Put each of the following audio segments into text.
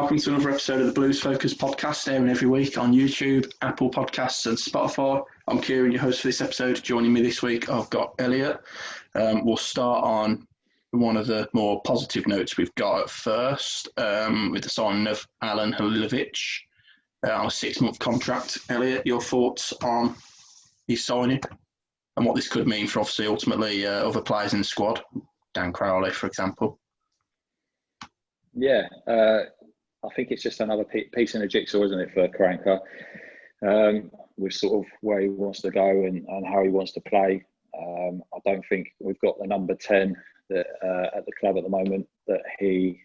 welcome to another episode of the Blues Focus podcast, airing every week on YouTube, Apple Podcasts and Spotify. I'm Kieran, your host for this episode. Joining me this week, I've got Elliot. We'll start on one of the more positive notes we've got at first, with the signing of Halilovic on a 6-month contract. Elliot, your thoughts on his signing and what this could mean for obviously ultimately other players in the squad, Dan Crowley, for example? Yeah, I think it's just another piece in the jigsaw, isn't it, for Karanka, with sort of where he wants to go and how he wants to play. I don't think we've got the number 10 that at the club at the moment that he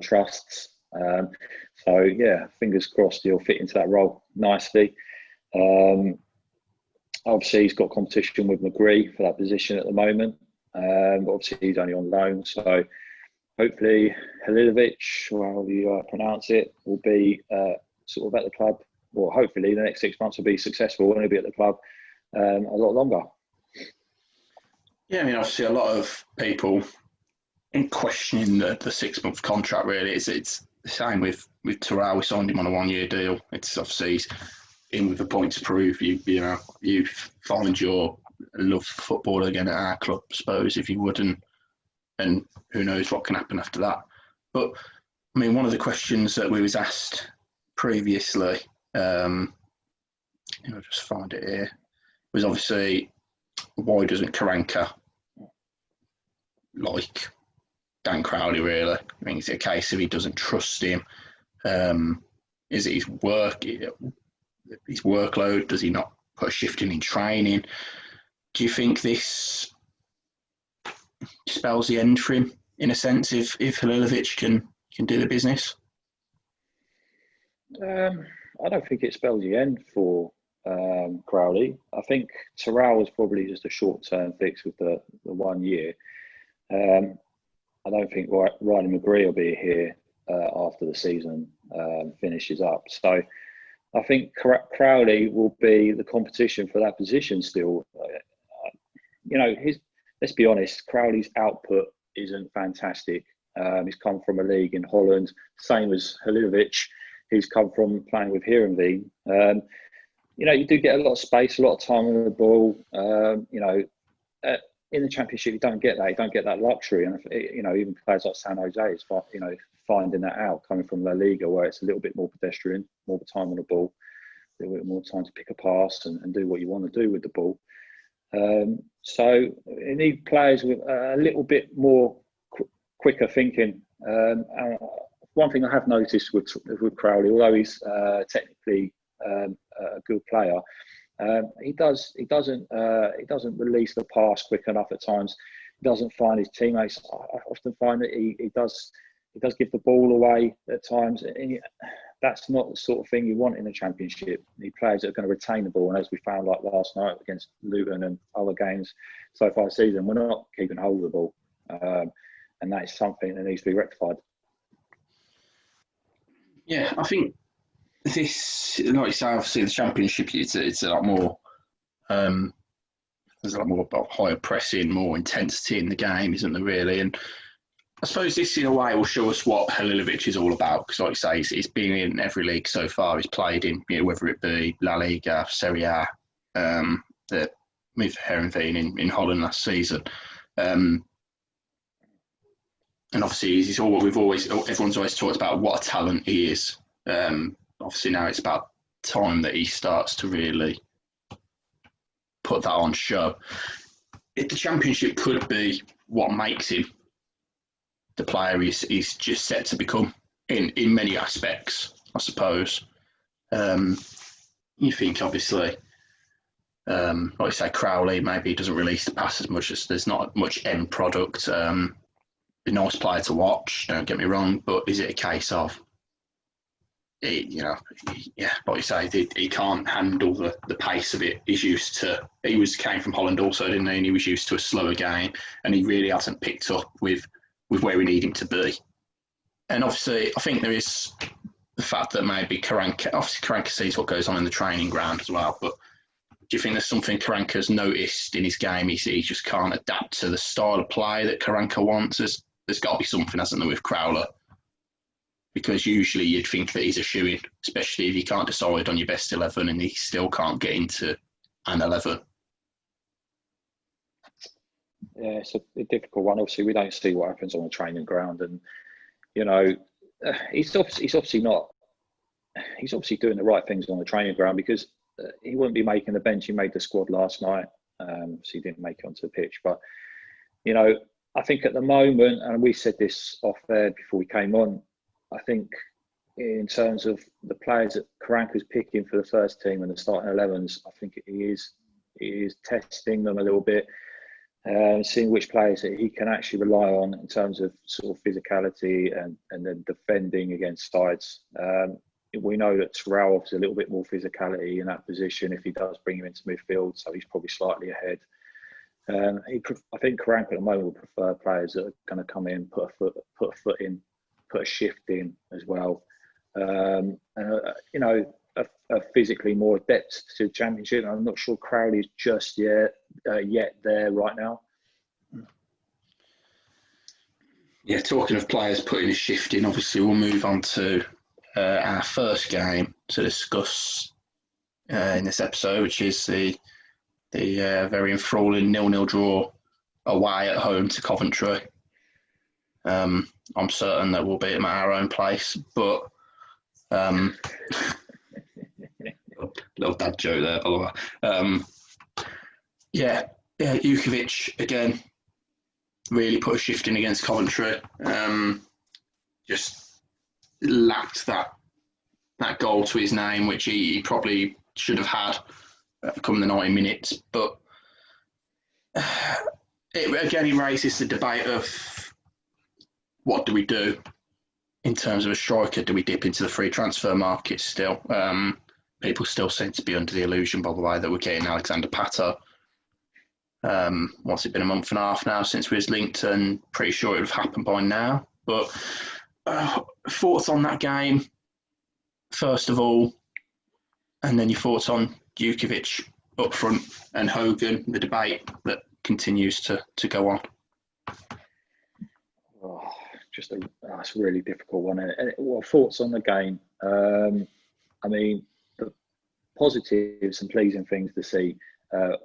trusts. So, yeah, fingers crossed he'll fit into that role nicely. Obviously, he's got competition with McGree for that position at the moment. But obviously, he's only on loan, so hopefully Halilovic, or however you pronounce it, will be sort of at the club, or hopefully the next 6 months will be successful and he'll be at the club a lot longer. Yeah, I mean, obviously a lot of people in questioning the 6-month contract, really. It's the same with Terrell. We signed him on a 1-year deal. It's obviously he's in with a point to prove. You find your love for football again at our club, I suppose, if you wouldn't. And who knows what can happen after that. But, I mean, one of the questions that we was asked previously, I'll just find it here, was obviously, why doesn't Karanka like Dan Crowley, really? I mean, is it a case of he doesn't trust him? Is it his workload? Does he not put a shift in training? Do you think this spells the end for him, in a sense, if Halilovic can do the business? I don't think it spells the end for Crowley. I think Terrell was probably just a short-term fix with the 1 year. I don't think Riley McGree will be here after the season finishes up. So I think Crowley will be the competition for that position still. Let's be honest, Crowley's output isn't fantastic. He's come from a league in Holland, same as Halilovic. He's come from playing with Heerenveen. You do get a lot of space, a lot of time on the ball. In the Championship, you don't get that. You don't get that luxury. And, even players like San Jose is, finding that out, coming from La Liga, where it's a little bit more pedestrian, more time on the ball, a little bit more time to pick a pass and do what you want to do with the ball. So you need players with a little bit more quicker thinking. One thing I have noticed with Crowley, although he's technically a good player, he doesn't release the pass quick enough at times. He doesn't find his teammates. I often find that he does give the ball away at times. And that's not the sort of thing you want in the Championship. You need players that are going to retain the ball. And as we found like last night against Luton and other games so far this season, we're not keeping hold of the ball. And that is something that needs to be rectified. Yeah, I think this, like you say, obviously the Championship, it's a lot more, there's a lot more about higher pressing, more intensity in the game, isn't there, really? And I suppose this, in a way, will show us what Halilovic is all about. Because, like you say, he's been in every league so far. He's played in, whether it be La Liga, Serie A, the with Heerenveen in Holland last season, and obviously he's all what everyone's always talked about. What a talent he is. Obviously now it's about time that he starts to really put that on show. If the Championship could be what makes him the player he's just set to become in many aspects, I suppose. You think, obviously, like you say, Crowley, maybe he doesn't release the pass as much, as there's not much end product. Be a nice player to watch, don't get me wrong, but is it a case of, like you say, he can't handle the pace of it. He came from Holland also, didn't he? And he was used to a slower game, and he really hasn't picked up with where we need him to be. And obviously, I think there is the fact that maybe Karanka sees what goes on in the training ground as well. But do you think there's something Karanka's noticed in his game? He just can't adapt to the style of play that Karanka wants. There's got to be something, hasn't there, with Crowley? because usually you'd think that he's a shoo-in, especially if you can't decide on your best 11 and he still can't get into an 11. Yeah, it's a difficult one. Obviously, we don't see what happens on the training ground, and he's obviously not. He's obviously doing the right things on the training ground, because he wouldn't be making the bench. He made the squad last night, so he didn't make it onto the pitch. But I think at the moment, and we said this off air before we came on, I think in terms of the players that Karanka's picking for the first team and the starting 11s, I think he is testing them a little bit. Seeing which players that he can actually rely on in terms of sort of physicality and then defending against sides. We know that Terrell offers a little bit more physicality in that position if he does bring him into midfield, so he's probably slightly ahead. I think Karanka at the moment would prefer players that are going to come in, put a foot in, put a shift in as well. Are physically more adept to the Championship. I'm not sure Crowley's just yet there right now. Yeah, talking of players putting a shift in, obviously we'll move on to our first game to discuss in this episode, which is the very enthralling 0-0 draw away at home to Coventry. I'm certain that we'll beat them at our own place, but little dad joke there, by the way. Jukovic again really put a shift in against Coventry. Just lacked that goal to his name, which he probably should have had come the 90 minutes. But it raises the debate of what do we do in terms of a striker? Do we dip into the free transfer market still? People still seem to be under the illusion, by the way, that we're getting Alexander Pato. What's it been, a month and a half now since we was linked, and pretty sure it would have happened by now. But thoughts on that game, first of all, and then your thoughts on Jukovic up front and Hogan, the debate that continues to go on. That's a really difficult one. Well, thoughts on the game. The positives and pleasing things to see.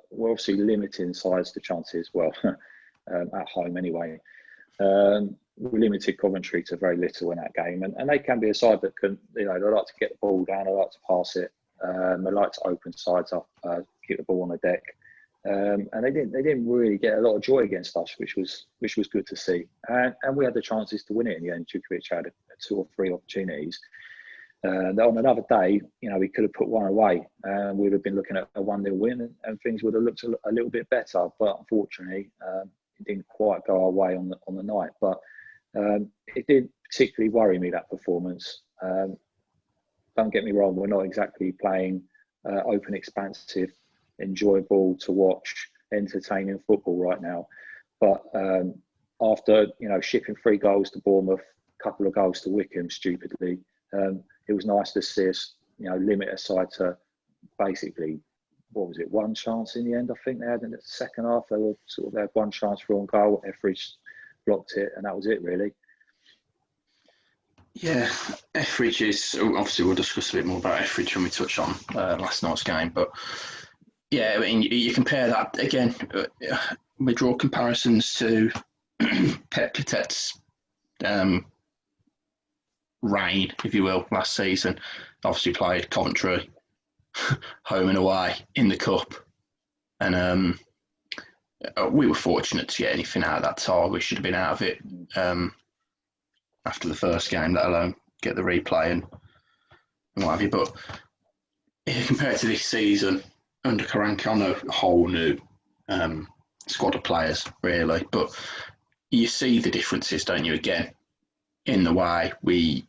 We're obviously limiting size to chances, well, at home anyway. We limited Coventry to very little in that game, and they can be a side that can, they like to get the ball down, they like to pass it, they like to open sides up, keep the ball on the deck, and they didn't really get a lot of joy against us, which was good to see. And we had the chances to win it in the end. Jukovic had 2 or 3 opportunities. On another day, we could have put one away, and we'd have been looking at a 1-0 win, and things would have looked a little bit better. But unfortunately, it didn't quite go our way on the night. But it did particularly worry me, that performance. Don't get me wrong, we're not exactly playing open, expansive, enjoyable to watch, entertaining football right now. But after shipping 3 goals to Bournemouth, a couple of goals to Wickham, stupidly. It was nice to see us, limit aside to basically, what was it, 1 chance in the end. I think they had in the second half. They had 1 chance for on goal. Etheridge blocked it, and that was it, really. Yeah, Etheridge is, obviously we'll discuss a bit more about Etheridge when we touch on last night's game. But yeah, you compare that again. We draw comparisons to Pep Catet's reign, if you will, last season. Obviously played Coventry home and away in the cup, and we were fortunate to get anything out of that tie. We should have been out of it after the first game, let alone get the replay and what have you. But if you compare it to this season under Karanka, on a whole new squad of players, really, but you see the differences, don't you, again, in the way we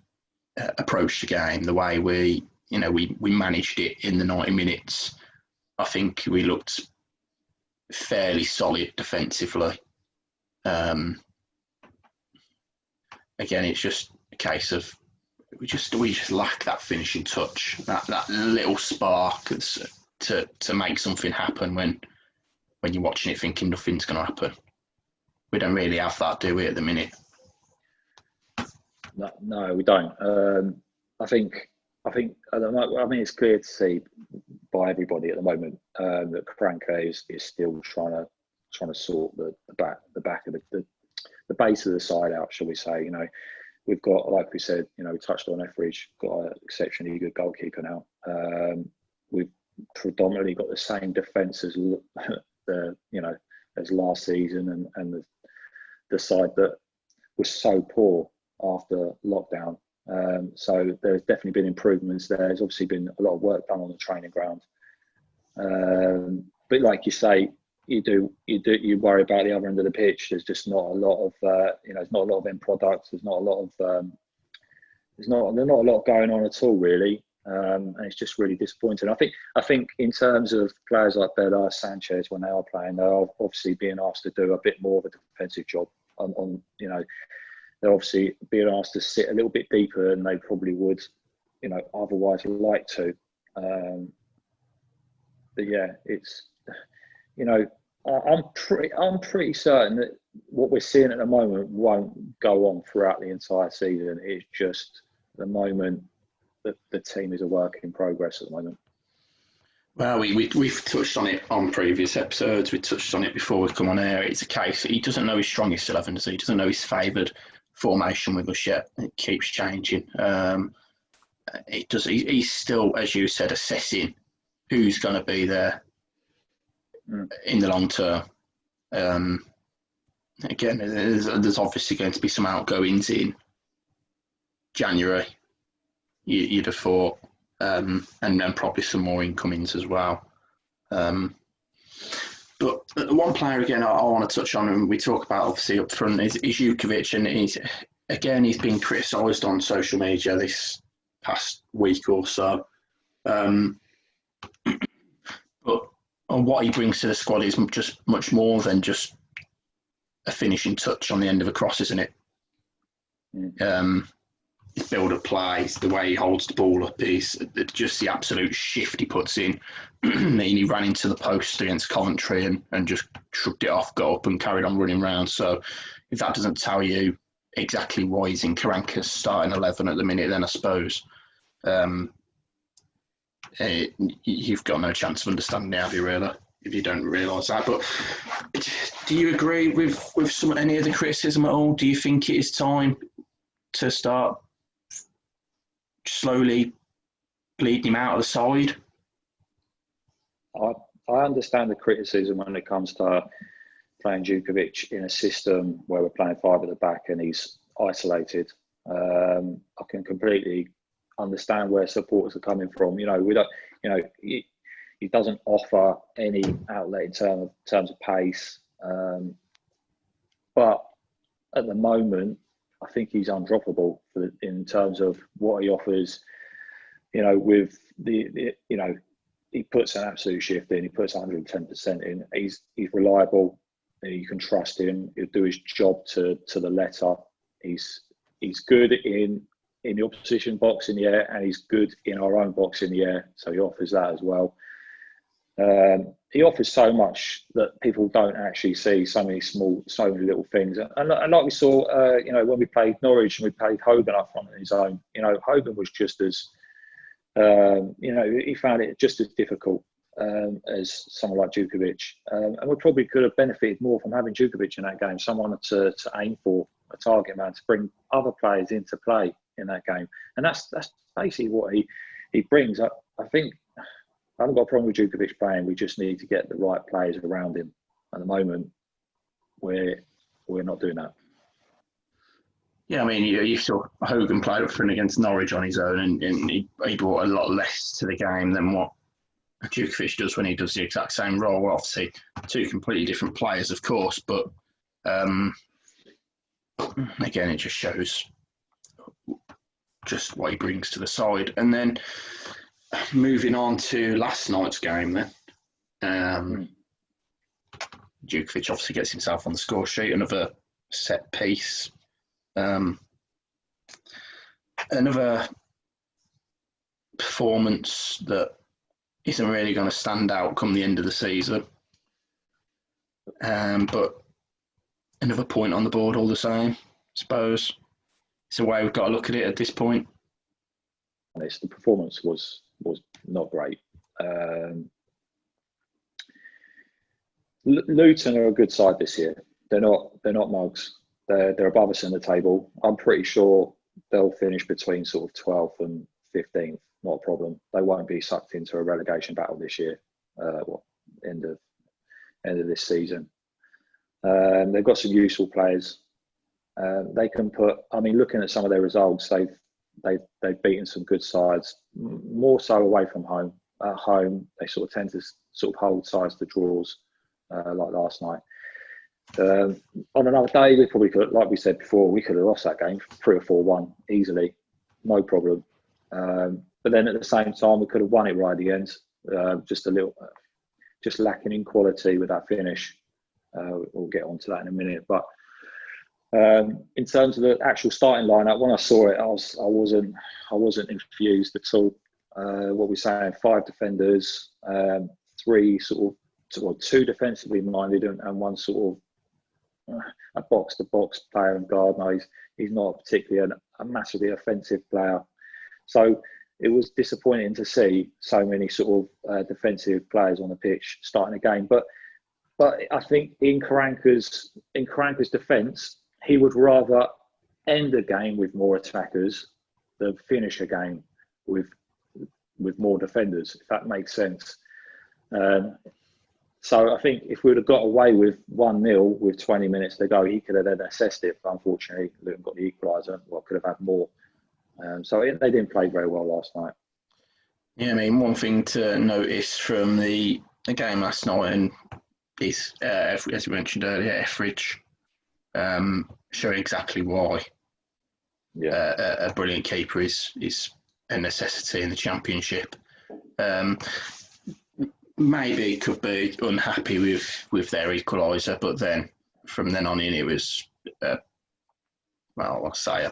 approached the game, the way we managed it in the 90 minutes. I think we looked fairly solid defensively. Again, it's just a case of we just lack that finishing touch, that little spark to make something happen when you're watching it thinking nothing's going to happen. We don't really have that, do we, at the minute? No, we don't. I think at the moment, I mean, it's clear to see by everybody at the moment that Karanka is still trying to sort the back of the base of the side out, shall we say? We've got, like we said, we touched on Etheridge, got an exceptionally good goalkeeper now. We've predominantly got the same defence as as last season, and the side that was so poor after lockdown. So there's definitely been improvements there. There's obviously been a lot of work done on the training ground. But like you say, you worry about the other end of the pitch. There's just not a lot of there's not a lot of end products. There's not a lot of there's not a lot going on at all, really. And it's just really disappointing. I think in terms of players like Bella, Sanchez, when they are playing, they're obviously being asked to do a bit more of a defensive job. They're obviously being asked to sit a little bit deeper than they probably would, otherwise like to. But yeah, it's, I'm pretty certain that what we're seeing at the moment won't go on throughout the entire season. It's just the moment that the team is a work in progress at the moment. Well, we've touched on it on previous episodes. We touched on it before we come on air. It's a case he doesn't know his strongest 11, does he? He doesn't know his favoured formation with us yet. It keeps changing. It does. He's still, as you said, assessing who's going to be there in the long term. Again, there's obviously going to be some outgoings in January. You'd have thought, and then probably some more incomings as well. But one player again I want to touch on, and we talk about obviously up front, is Jukovic, and he's been criticised on social media this past week or so. But what he brings to the squad is just much more than just a finishing touch on the end of a cross, isn't it? His build-up plays, the way he holds the ball up, is just the absolute shift he puts in. And he ran into the post against Coventry and just shrugged it off, got up and carried on running around. So if that doesn't tell you exactly why he's in Karanka's starting 11 at the minute, then I suppose you've got no chance of understanding how you really, if you don't realise that. But do you agree with any of the criticism at all? Do you think it is time to start slowly bleeding him out of the side? I understand the criticism when it comes to playing Jukovic in a system where we're playing 5 at the back and he's isolated. I can completely understand where supporters are coming from. He doesn't offer any outlet in terms of pace. But at the moment, I think he's undroppable in terms of what he offers. With he puts an absolute shift in. He puts 110% in. He's reliable. You can trust him. He'll do his job to the letter. He's good in the opposition box in the air, and he's good in our own box in the air. So he offers that as well. He offers so much that people don't actually see, so many little things. And like we saw, when we played Norwich and we played Hogan up front on his own, Hogan was just as, he found it just as difficult as someone like Jukovic. And we probably could have benefited more from having Jukovic in that game, someone to aim for, a target man, to bring other players into play in that game. And that's basically what he brings. I think I haven't got a problem with Jukovic playing. We just need to get the right players around him. At the moment, we're not doing that. Yeah, I mean, you saw Hogan played up front against Norwich on his own, and he brought a lot less to the game than what Jukovic does when he does the exact same role. Well, obviously, 2 completely different players, of course, but again, it just shows just what he brings to the side. And then moving on to last night's game, then Jukovic obviously gets himself on the score sheet. Another set piece. Another performance that isn't really going to stand out come the end of the season. But another point on the board all the same, I suppose. it's the way we've got to look at it at this point. The performance was not great. Luton are a good side this year. They're not mugs. They're above us in the table. I'm pretty sure they'll finish between sort of 12th and 15th. Not a problem. They won't be sucked into a relegation battle this year. End of this season. They've got some useful players. They can put. I mean, looking at some of their results, they've beaten some good sides. More so away from home. At home, they sort of tend to sort of hold sides to draws, like last night. On another day, we probably could, like we said before, we could have lost that game 3 or 4-1 easily, no problem. But then at the same time, we could have won it right at the end. Just a little, just lacking in quality with that finish. We'll get onto that in a minute. But in terms of the actual starting lineup, when I saw it, I wasn't infused at all. What we're saying, 5 defenders, 3 2 defensively minded, and 1 sort of a box-to-box player and guard. No, he's not particularly a massively offensive player. So it was disappointing to see so many sort of defensive players on the pitch starting a game. But I think in Karanka's defence, he would rather end a game with more attackers than finish a game with more defenders, if that makes sense. So I think if we would have got away with 1-0 with 20 minutes to go, he could have then assessed it. But unfortunately, Luton got the equaliser. Could have had more. So they didn't play very well last night. Yeah, I mean, one thing to notice from the game last night, and is, as we mentioned earlier, Etheridge showing exactly why a brilliant keeper is a necessity in the Championship. Maybe could be unhappy with their equaliser, but then from then on in, it was, I'll say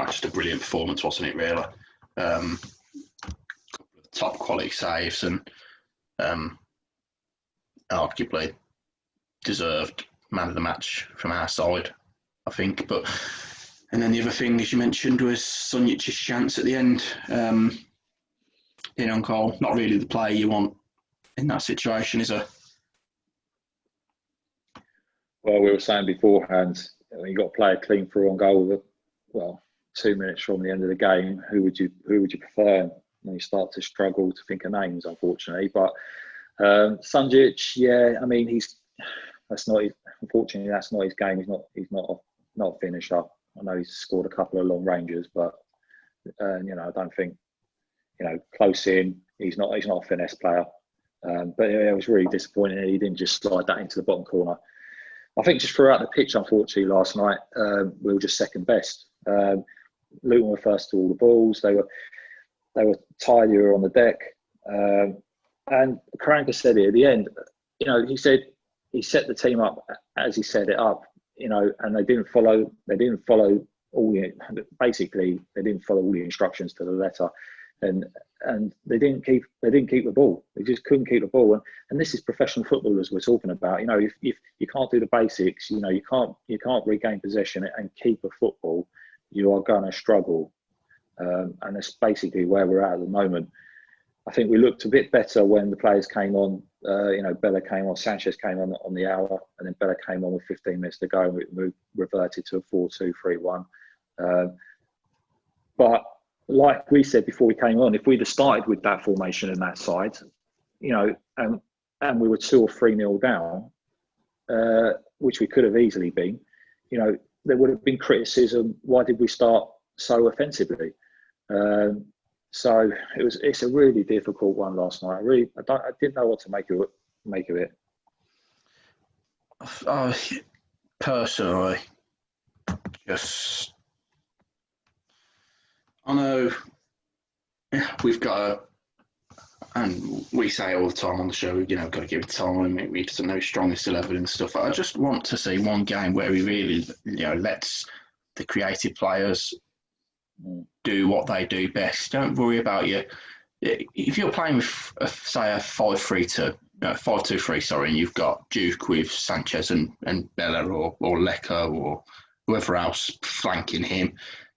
just a brilliant performance, wasn't it, really? Top quality saves and arguably deserved man of the match from our side, I think. And then the other thing, as you mentioned, was Sunjic's chance at the end. In on goal, not really the player you want in that situation, is it? Well, we were saying beforehand, when you got a player clean through on goal with 2 minutes from the end of the game, who would you prefer? And you start to struggle to think of names, unfortunately. But Sunjic, I mean, unfortunately that's not his game. He's not a finisher. I know he's scored a couple of long ranges, but I don't think, close in, he's not a finesse player. But it was really disappointing he didn't just slide that into the bottom corner. I think just throughout the pitch, unfortunately, last night, we were just second best. Luton were first to all the balls. They were tidier on the deck. And Karanka said it at the end, he said he set the team up as he set it up, and they didn't follow all the instructions to the letter. And they didn't keep the ball. They just couldn't keep the ball. And this is professional footballers we're talking about. If you can't do the basics, you can't regain possession and keep a football, you are going to struggle. And that's basically where we're at the moment. I think we looked a bit better when the players came on. Bella came on, Sanchez came on the hour, and then Bella came on with 15 minutes to go, and we reverted to a 4-2-3-1. But like we said before we came on, if we'd have started with that formation and that side, and we were 2 or 3-0 down, which we could have easily been, there would have been criticism. Why did we start so offensively? So it's a really difficult one last night. I didn't know what to make of it. Personally, I know we've got and we say all the time on the show, got to give it time. We doesn't know strongest 11 and stuff. I just want to see one game where we really, lets the creative players do what they do best. Don't worry about if you're playing with, say, a 5-3-2, 5-2-3, sorry, and you've got Juke with Sanchez and Bella or Leka or whoever else flanking him.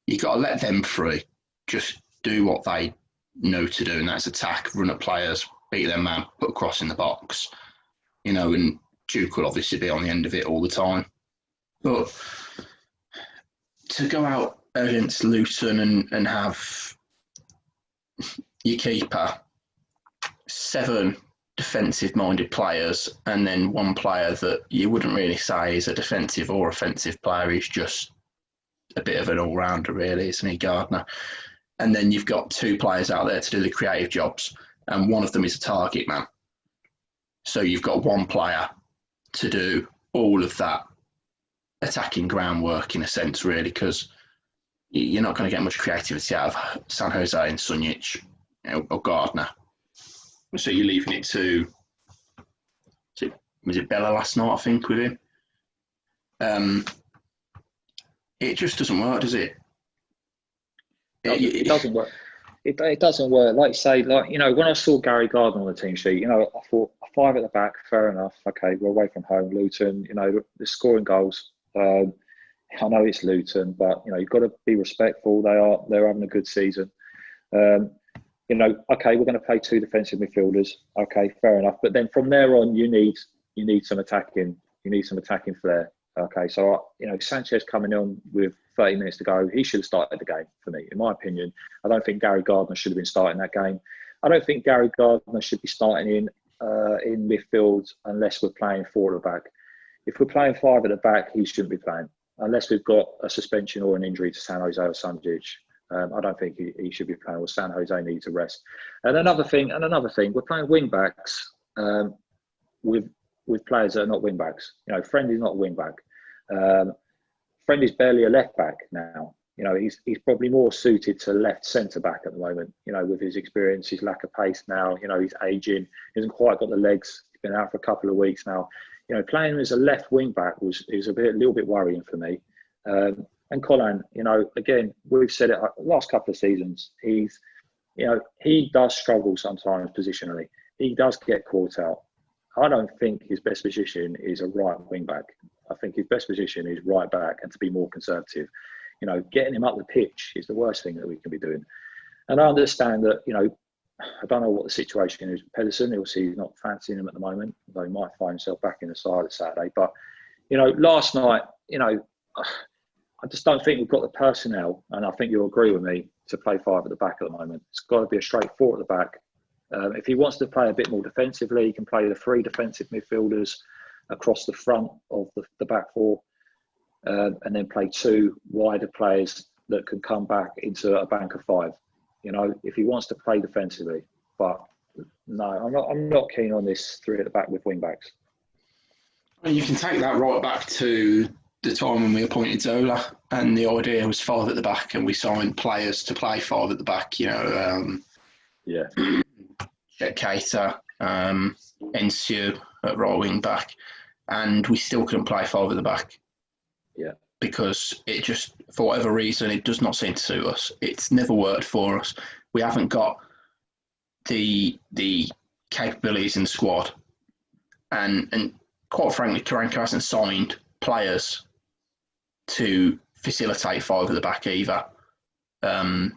You got to let them free. Just do what they know to do, and that's attack, run at players, beat their man, put a cross in the box. And Juke will obviously be on the end of it all the time. But to go out against Luton and have your keeper, 7 defensive-minded players, and then one player that you wouldn't really say is a defensive or offensive player, he's just a bit of an all-rounder, really, isn't he, Gardner? And then you've got 2 players out there to do the creative jobs, and one of them is a target man. So you've got one player to do all of that attacking groundwork, in a sense, really, because you're not going to get much creativity out of San Jose and Sunjic or Gardner. So you're leaving it to, was it Bella last night, I think, with him? It just doesn't work, does it? It doesn't work. It doesn't work. Like you say, when I saw Gary Gardner on the team sheet, I thought 5 at the back, fair enough. Okay, we're away from home, Luton. They're scoring goals. I know it's Luton, but you've got to be respectful. They're having a good season. Okay, we're going to play 2 defensive midfielders. Okay, fair enough. But then from there on, you need some attacking. You need some attacking flair. Okay, so Sanchez coming on with 30 minutes to go, he should have started the game for me, in my opinion. I don't think Gary Gardner should have been starting that game. I don't think Gary Gardner should be starting in midfield unless we're playing 4 at the back. If we're playing 5 at the back, he shouldn't be playing unless we've got a suspension or an injury to San Jose or Sunjic. I don't think he should be playing, or San Jose needs a rest. And another thing, we're playing wing backs with players that are not wing backs. Friend is not a wing back. Friend is barely a left back now. He's probably more suited to left centre back at the moment. With his experience, his lack of pace now. He's aging. He hasn't quite got the legs. He's been out for a couple of weeks now. Playing him as a left wing back is a little bit worrying for me. And Colin, again, we've said it last couple of seasons. He does struggle sometimes positionally. He does get caught out. I don't think his best position is a right wing back. I think his best position is right back, and to be more conservative. Getting him up the pitch is the worst thing that we can be doing. And I understand that, I don't know what the situation is with Pedersen. Obviously, he's not fancying him at the moment, although he might find himself back in the side at Saturday. But, last night, I just don't think we've got the personnel, and I think you'll agree with me, to play 5 at the back at the moment. It's got to be a straight 4 at the back. If he wants to play a bit more defensively, he can play the 3 defensive midfielders across the front of the back 4, and then play 2 wider players that can come back into a bank of 5. If he wants to play defensively. But no, I'm not keen on this 3 at the back with wing backs. You can take that right back to the time when we appointed Zola, and the idea was 5 at the back, and we signed players to play 5 at the back. Yeah. Keita, Ensue at right wing back, and we still couldn't play 5 at the back. Yeah. Because it just, for whatever reason, it does not seem to suit us. It's never worked for us. We haven't got the capabilities in the squad, and quite frankly, Karanka hasn't signed players to facilitate 5 at the back either. And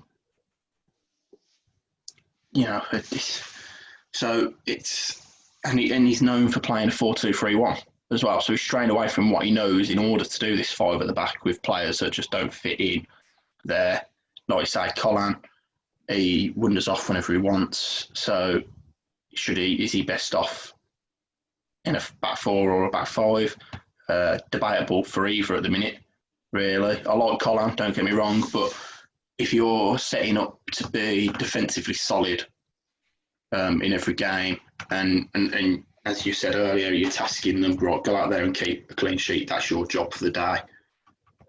he's known for playing a 4-2-3-1 as well. So he's straying away from what he knows in order to do this 5 at the back with players that just don't fit in there. Like you say, Colin, he wanders off whenever he wants. So is he best off in a back 4 or a back 5? Debatable for either at the minute, really. I like Colin, don't get me wrong, but if you're setting up to be defensively solid in every game, and as you said earlier, you're tasking them, right, go out there and keep a clean sheet, that's your job for the day.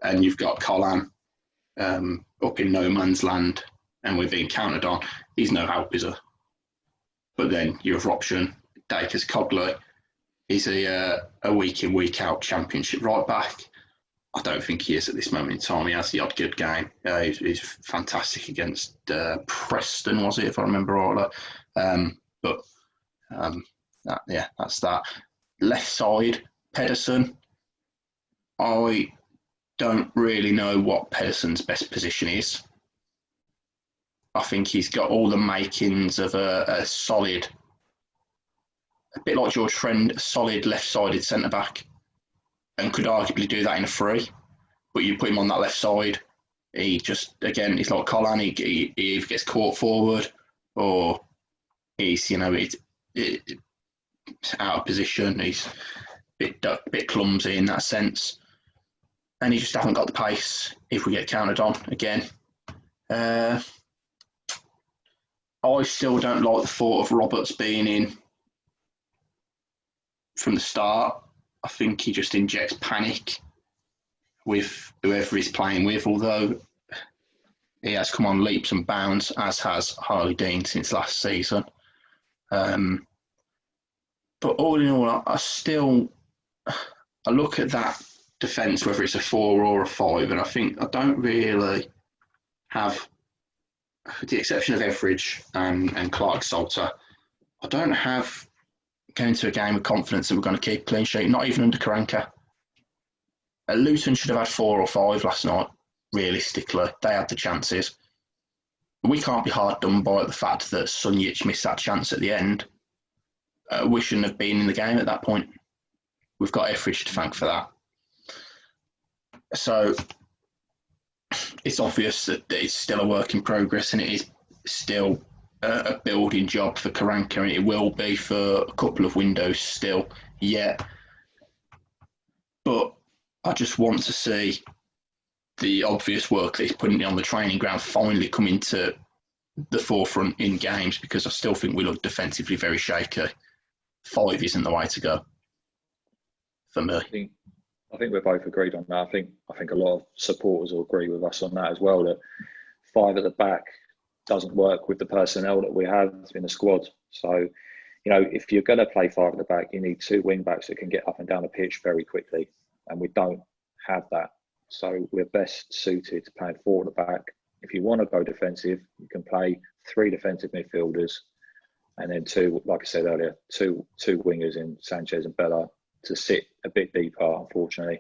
And you've got Colin up in no man's land, and we're being counted on. He's no help, is he? But then your other option, Dacres Cogley, he's a week in, week out championship right back. I don't think he is at this moment in time. He has the odd good game. He's fantastic against Preston, was it, if I remember rightly? That's that. Left side, Pedersen. I don't really know what Pedersen's best position is. I think he's got all the makings of a solid, a bit like George Friend, a solid left-sided centre-back, and could arguably do that in a free. But you put him on that left side, he just, again, he's like Colin, he either gets caught forward or he's, out of position. He's a bit clumsy in that sense. And he just hasn't got the pace if we get counted on again. I still don't like the thought of Roberts being in from the start. I think he just injects panic with whoever he's playing with, although he has come on leaps and bounds, as has Harley Dean since last season. But all in all, I look at that defence, whether it's a 4 or a 5, and I think I don't really have, with the exception of Etheridge and Clark Salter, I don't have going to a game with confidence that we're going to keep a clean sheet, not even under Karanka. Luton should have had 4 or 5 last night, realistically. They had the chances. We can't be hard done by the fact that Sunjic missed that chance at the end. We shouldn't have been in the game at that point. We've got Etheridge to thank for that. So it's obvious that it's still a work in progress, and it is still a building job for Karanka, and it will be for a couple of windows still yet. But I just want to see the obvious work that he's putting on the training ground finally come into the forefront in games, because I still think we look defensively very shaky. 5 isn't the way to go for me. I think we're both agreed on that. I think a lot of supporters will agree with us on that as well, that 5 at the back doesn't work with the personnel that we have in the squad. So, if you're going to play 5 at the back, you need 2 wing backs that can get up and down the pitch very quickly. And we don't have that. So we're best suited to playing 4 at the back. If you want to go defensive, you can play 3 defensive midfielders and then 2, like I said earlier, two wingers in Sanchez and Bella to sit a bit deeper, unfortunately,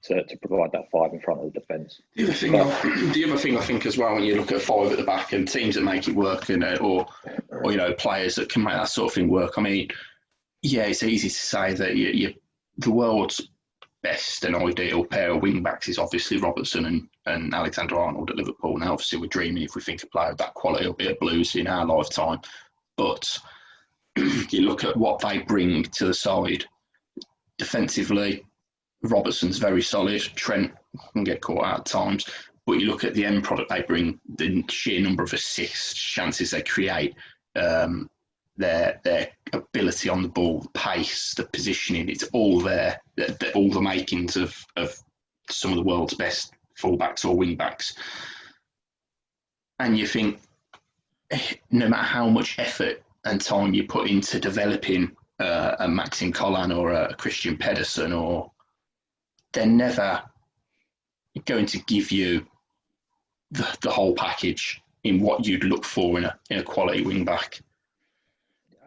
to provide that 5 in front of the defence. The other thing I think as well, when you look at 5 at the back and teams that make it work, or players that can make that sort of thing work. I mean, yeah, it's easy to say that the world's best and ideal pair of wing backs is obviously Robertson and Alexander-Arnold at Liverpool. Now, obviously, we're dreaming if we think a player of that quality will be at Blues in our lifetime. But you look at what they bring to the side. Defensively, Robertson's very solid. Trent can get caught out at times. But you look at the end product they bring, the sheer number of assist chances they create, their ability on the ball, the pace, the positioning, it's all there. All the makings of some of the world's best fullbacks or wing-backs. And you think, no matter how much effort and time you put into developing a Maxime Colin or a Christian Pedersen, they're never going to give you the whole package in what you'd look for in a quality wing-back.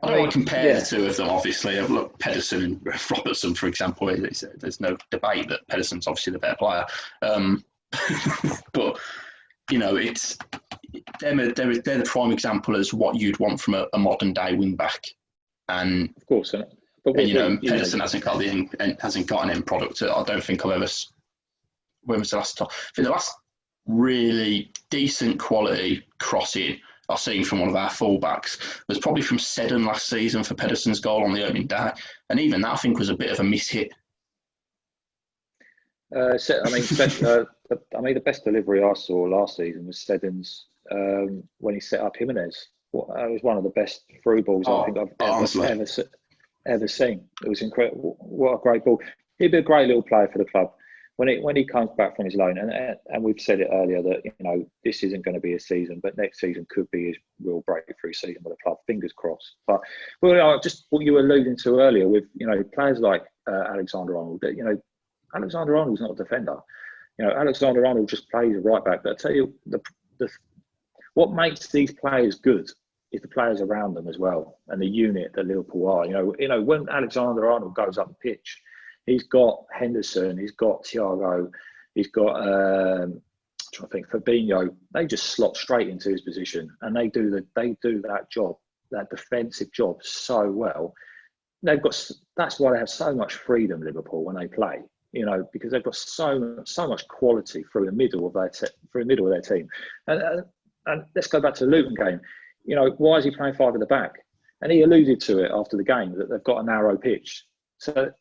I don't want to compare the two of them, obviously. Look, Pedersen and Robertson, for example, there's no debate that Pedersen's obviously the better player. But, they're the prime example as what you'd want from a modern-day wing-back. And, of course, but Pedersen hasn't got an end product. I don't think I've ever... When was the last time? I think the last really decent quality crossing I've seen from one of our fullbacks was probably from Seddon last season for Pedersen's goal on the opening day, and even that I think was a bit of a mishit. The best delivery I saw last season was Seddon's when he set up Jimenez. It was one of the best through balls I think I've ever seen. It was incredible. What a great ball! He'd be a great little player for the club. When he comes back from his loan, and we've said it earlier that this isn't going to be a season, but next season could be his real breakthrough season with the club. Fingers crossed. But just what you were alluding to earlier with players like Alexander-Arnold. Alexander-Arnold's not a defender. Alexander-Arnold just plays a right back. But I tell you, what makes these players good is the players around them as well, and the unit that Liverpool are. When Alexander-Arnold goes up the pitch, he's got Henderson, he's got Thiago, He's got, I'm trying to think, Fabinho. They just slot straight into his position, and they do that job, that defensive job, so well. That's why they have so much freedom, Liverpool, when they play. Because they've got so much quality through the middle of their team. And let's go back to the Luton game. Why is he playing 5 at the back? And he alluded to it after the game that they've got a narrow pitch. So,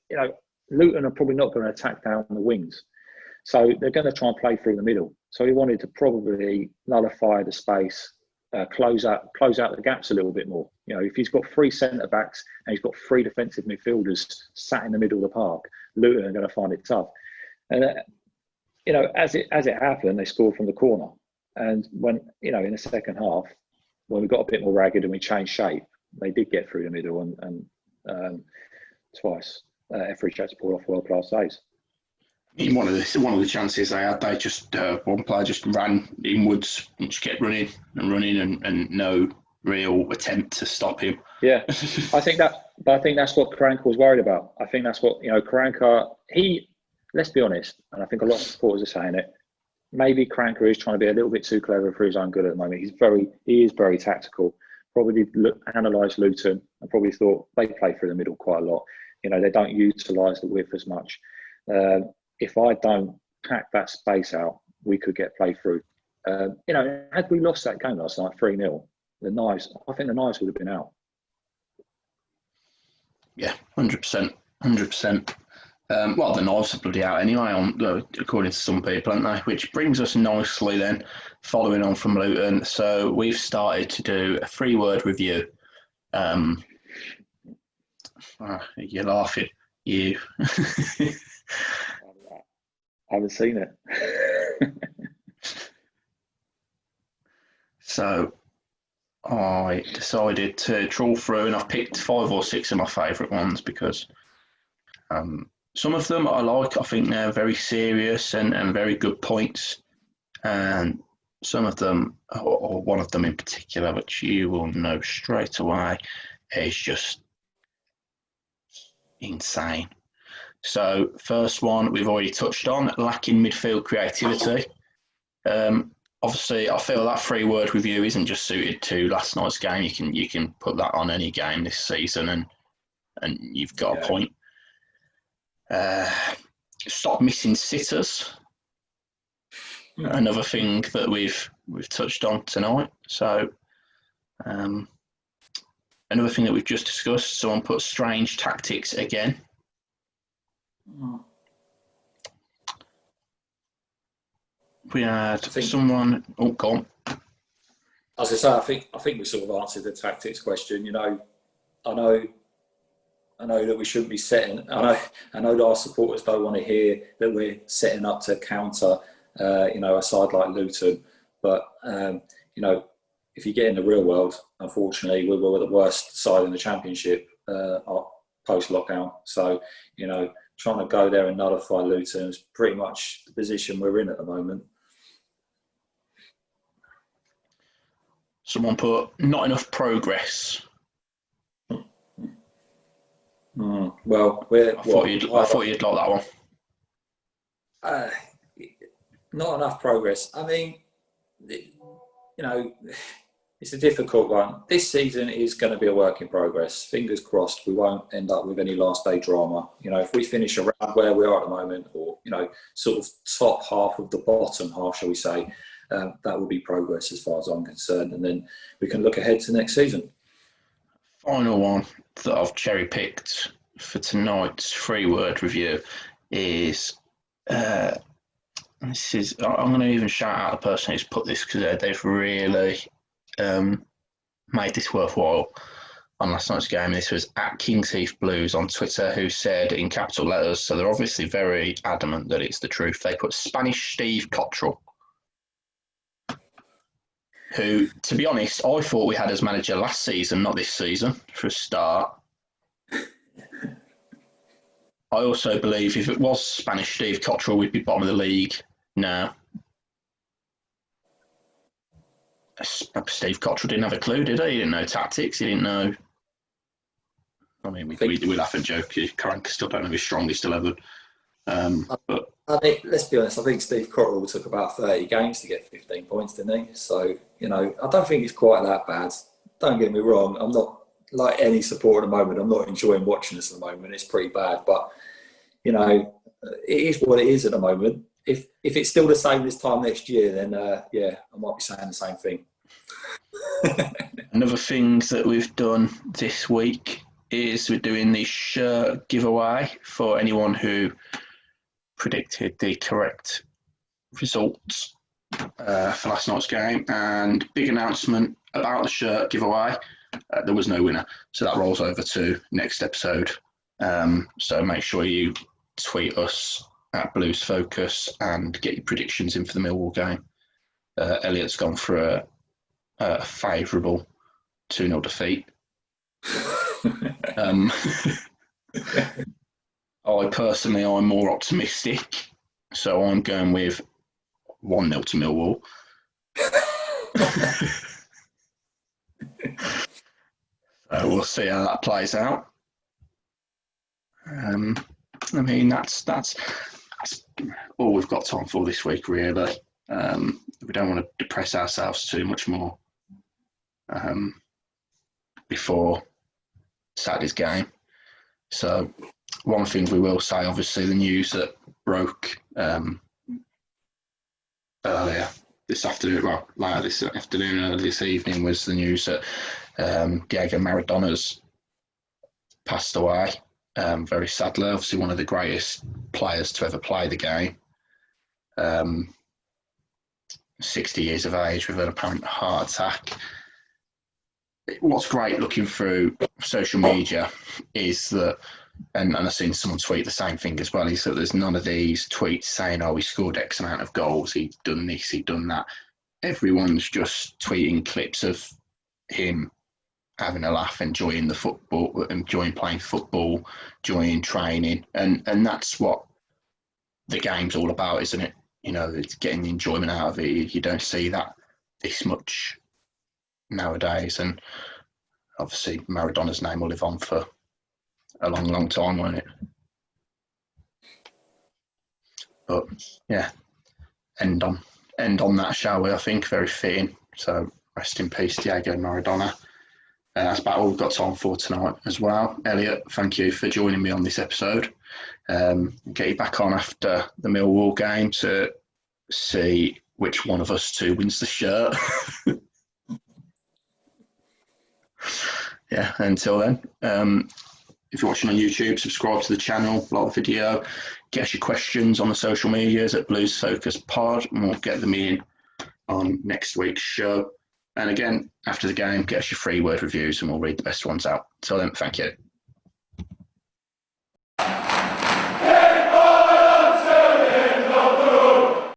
Luton are probably not going to attack down the wings. So they're going to try and play through the middle. So he wanted to probably nullify the space, close out the gaps a little bit more. If he's got 3 centre-backs and he's got 3 defensive midfielders sat in the middle of the park, Luton are going to find it tough. And, as it happened, they scored from the corner. And when, in the second half, when we got a bit more ragged and we changed shape, they did get through the middle and twice Etheridge had to pull off world-class saves. In one of the chances they had, they just one player just ran inwards and just kept running and no real attempt to stop him. Yeah, I think that's what Karanka was worried about. I think that's what Karanka. Let's be honest, and I think a lot of supporters are saying it. Maybe Karanka is trying to be a little bit too clever for his own good at the moment. He is very tactical. Probably analysed Luton and probably thought they play through the middle quite a lot. They don't utilise the width as much. If I don't pack that space out, we could get played through. Had we lost that game last night 3-0, I think the knives would have been out. Yeah, 100%. 100%. Well, the knives are bloody out anyway, according to some people, aren't they? Which brings us nicely then, following on from Luton. So we've started to do a 3-word review. You're laughing. You. I haven't seen it. So I decided to trawl through, and I've picked 5 or 6 of my favourite ones because some of them I like. I think they're very serious and very good points. And some of them, or one of them in particular, which you will know straight away, is just insane. So, first one we've already touched on, lacking midfield creativity. Obviously, I feel that 3-word review isn't just suited to last night's game. You can put that on any game this season, and you've got a point. Stop missing sitters. Another thing that we've touched on tonight. So, another thing that we've just discussed. Someone put strange tactics again. We had someone. Oh, go on. As I say, I think we sort of answered the tactics question. I know that we shouldn't be setting. I know that our supporters don't want to hear that we're setting up to counter, a side like Luton. But if you get in the real world, unfortunately, we were the worst side in the Championship post lockdown. So trying to go there and nullify Luton is pretty much the position we're in at the moment. Someone put not enough progress. Well, I thought you'd like that one. Not enough progress. I mean, it's a difficult one. This season is going to be a work in progress. Fingers crossed we won't end up with any last day drama. If we finish around where we are at the moment, or, sort of top half of the bottom half, shall we say, that will be progress as far as I'm concerned. And then we can look ahead to next season. Final one that I've cherry picked for tonight's 3-word review is I'm going to even shout out the person who's put this because they've really made this worthwhile on last night's game. This was at King's Heath Blues on Twitter, who said in capital letters, so they're obviously very adamant that it's the truth. They put Spanish Steve Cottrell, who, to be honest, I thought we had as manager last season, not this season, for a start. I also believe if it was Spanish Steve Cottrell, we'd be bottom of the league now. Steve Cottrell didn't have a clue, did he? He didn't know tactics. He didn't know. I mean, we laugh and joke. Karanka still don't have his strongest 11. But I think, let's be honest, I think Steve Cotterill took about 30 games to get 15 points, didn't he? So, you know, I don't think it's quite that bad. Don't get me wrong, I'm not, like any supporter at the moment, I'm not enjoying watching this at the moment. It's pretty bad. But, you know, it is what it is at the moment. If it's still the same this time next year, then, yeah, I might be saying the same thing. Another thing that we've done this week is we're doing the shirt giveaway for anyone who predicted the correct results for last night's game. And big announcement about the shirt giveaway. There was no winner, so that rolls over to next episode. So make sure you tweet us at Blues Focus and get your predictions in for the Millwall game. Elliot's gone for a favourable 2-0 defeat. I'm more optimistic, so I'm going with 1-0 to Millwall. So we'll see how that plays out. I mean, that's all we've got time for this week, really. We don't want to depress ourselves too much more before Saturday's game. So one thing we will say, obviously, the news that broke earlier this afternoon, early this evening, was the news that Diego Maradona's passed away. Very sadly, obviously one of the greatest players to ever play the game. 60 years of age with an apparent heart attack. What's great looking through social media is that, and I've seen someone tweet the same thing as well, is that there's none of these tweets saying, oh, he scored X amount of goals, he'd done this, he'd done that. Everyone's just tweeting clips of him having a laugh, enjoying the football, enjoying playing football, enjoying training. And that's what the game's all about, isn't it? You know, it's getting the enjoyment out of it. You don't see that this much nowadays. And obviously Maradona's name will live on for a long, long time, won't it? But yeah, end on that, shall we? I think very fitting. So rest in peace, Diego Maradona. That's about all we've got time for tonight as well. Elliot, thank you for joining me on this episode. Get you back on after the Millwall game to see which one of us two wins the shirt. Yeah, until then, if you're watching on YouTube, subscribe to the channel, like the video, get us your questions on the social medias at Blues Focus Pod, and we'll get them in on next week's show. And again, after the game, get us your 3-word reviews and we'll read the best ones out. Till then, thank you.